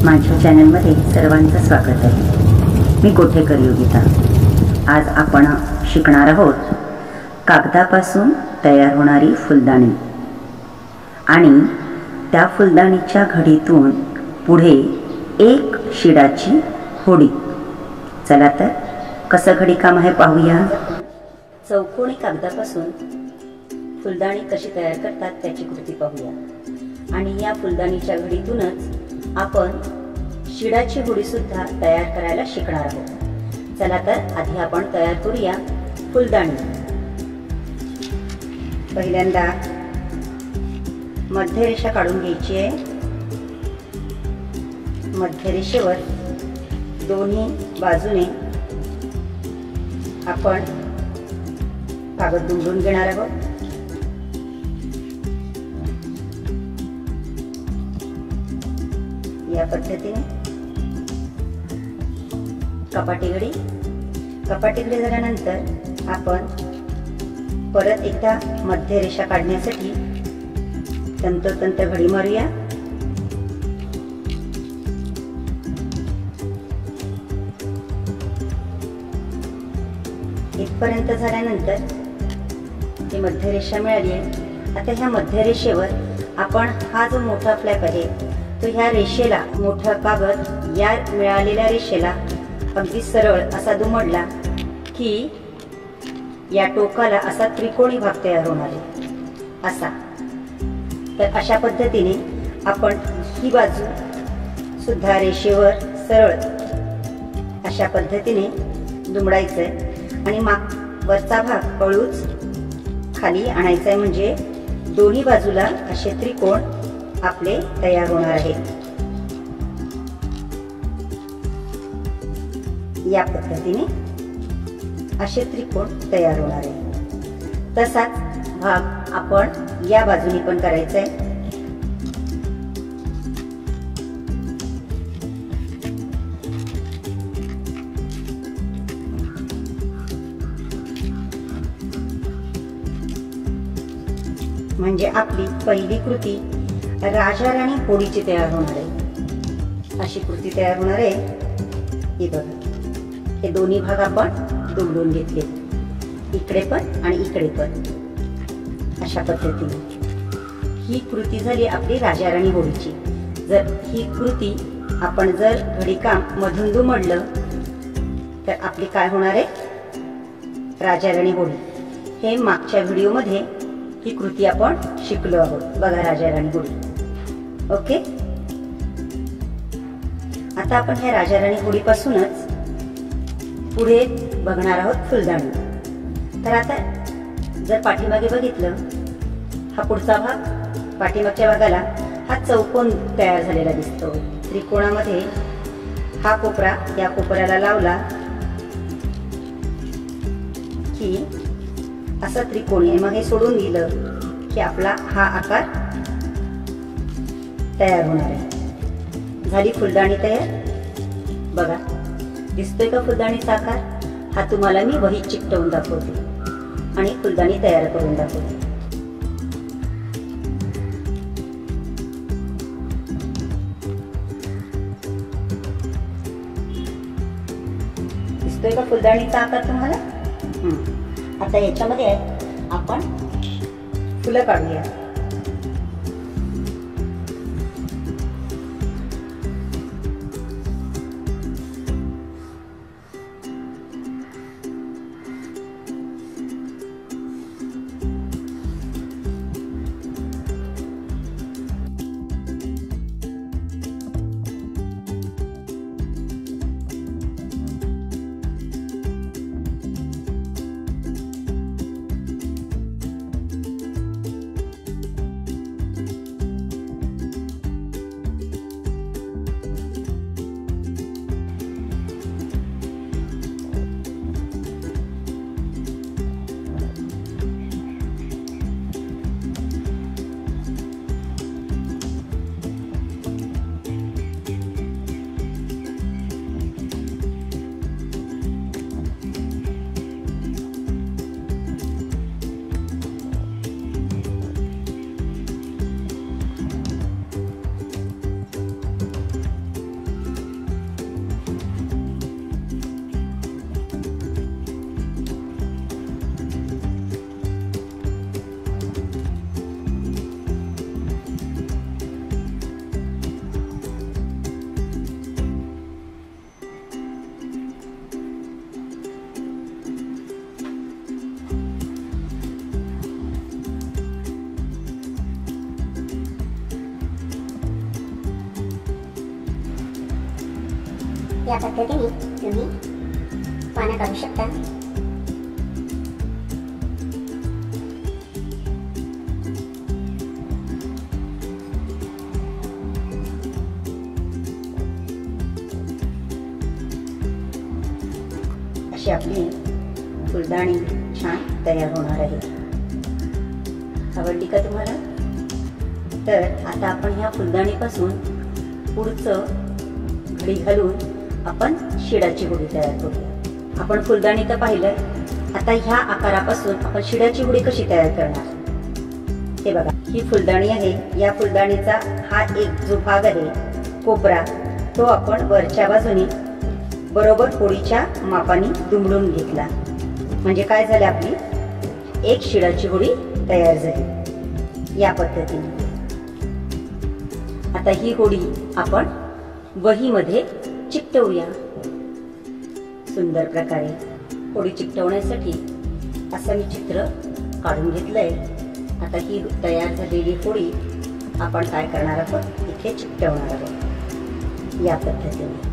माझ्या चॅनलमध्ये सर्वांचं स्वागत आहे। मी कोठेकर योगिता। आज आपण शिकणार आहोत कागदापासून तयार होणारी फुलदाणी आणि त्या फुलदाणीच्या घडीतून पुढे एक शिडाची होडी। चला तर कसं घडीकाम आहे पाहूया। चौकोनी कागदापासून फुलदाणी कशी तयार करतात त्याची कृती पाहूया आणि या फुलदाणीच्या घडीतूनच आपण शिडाची होडी सुद्धा तयार करायला शिकणार आहोत। चला तर आधी आपण तयार करूया फुलदाणी। पहिल्यांदा मध्यरेषा काढून घ्यायची आहे। मध्यरेषेवर दोन्ही बाजूने आपण कागद दुमडून घेणार आहोत। या पद्धतीने कपाटी घडी झाल्यानंतर आपण परत एकदा मध्यरेषा काढण्यासाठी तंतोतंत घडी मारूया। इथपर्यंत झाल्यानंतर ही मध्यरेषा मिळाली आहे। आता ह्या मध्यरेषेवर आपण हा जो मोठा फ्लॅप आहे तो ह्या रेषेला मोठा कागद या मिळालेल्या रेषेला अगदी सरळ असा दुमडला की या टोकाला असा त्रिकोणी भाग तयार होणार आहे असा। तर अशा पद्धतीने आपण ही बाजू सुद्धा रेषेवर सरळ अशा पद्धतीने दुमडायचंय आणि वरचा भाग हळूच खाली आणायचा आहे, म्हणजे दोन्ही बाजूला असे त्रिकोण आपले तयार होणार आहेत। या पद्धतीने असे त्रिकोण तयार होणार आहे। तसाच भाग आपण या बाजूने पण करायचा आहे। म्हणजे आपली पहिली कृती राजा राणी होडीची तयार होणार आहे। अशी कृती तयार होणार आहे। हे बघा, हे दोन्ही भाग आपण दुमडून घेतले, इकडे पण आणि इकडे पण। अशा पद्धतीने ही कृती झाली आपली राजा राणी होडीची। जर ही कृती आपण जर घडीकाम मधून दुमडलं तर आपली काय होणार आहे, राजा राणी होडी। हे मागच्या व्हिडिओमध्ये ही कृती आपण शिकलो आहोत, बघा राजा राणी होडी। ओके, आता आपण ह्या राजा राणी होडी पासूनच पुढे बघणार आहोत फुलदाणी। तर आता जर पाठीमागे बघितलं, हा पुढचा भाग पाठीमागच्या भागाला हा चौकोन तयार झालेला दिसतो। त्रिकोणामध्ये हा कोपरा या कोपऱ्याला लावला की असा त्रिकोण आहे। मग हे सोडून दिलं की आपला हा आकार तयार होणार आहे। झाली फुलदाणी तयार। बघा, दिसतोय का फुलदाणीचा आकार? हा तुम्हाला मी वहीत चिकटवून दाखवते आणि फुलदाणी तयार करून दाखवते। दिसतोय का फुलदाणीचा आकार तुम्हाला? आता याच्यामध्ये आपण फुलं काढूया। या पद्धतीने तुम्ही पानं काढू शकता. अशी आपली फुलदाणी छान तयार होणार आहे. आवडली का तुम्हाला? तर आता आपण ह्या फुलदाणीपासून पुढचं घडी घालून आपण शिडाची होडी तयार करूया. आपण फुलदाणी तर पाहिलं, आता ह्या आकारापासून आपण शिडाची होडी कशी तयार करणार हे बघा. ही फुलदाणी आहे. या फुलदाणीचा हा एक जो भाग आहे कोपरा, तो आपण वरच्या बाजूने बरोबर होडीच्या मापाने दुमडून घेतला. म्हणजे काय झालं, आपली एक शिडाची होडी तयार झाली या पद्धतीने. आता ही होडी आपण वहीमध्ये चिकटवूया. सुंदर प्रकारे होडी चिकटवण्यासाठी असं मी चित्र काढून घेतलंय. आता ही तयार झालेली होडी आपण काय करणार आहोत, इथे चिकटवणार आहोत या पद्धतीने.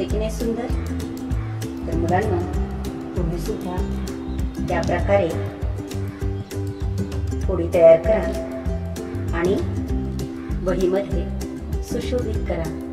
की नाही सुंदर? तर मुलांना तुम्ही सुद्धा त्या प्रकारे होडी तयार करा आणि वहीमध्ये सुशोभित करा.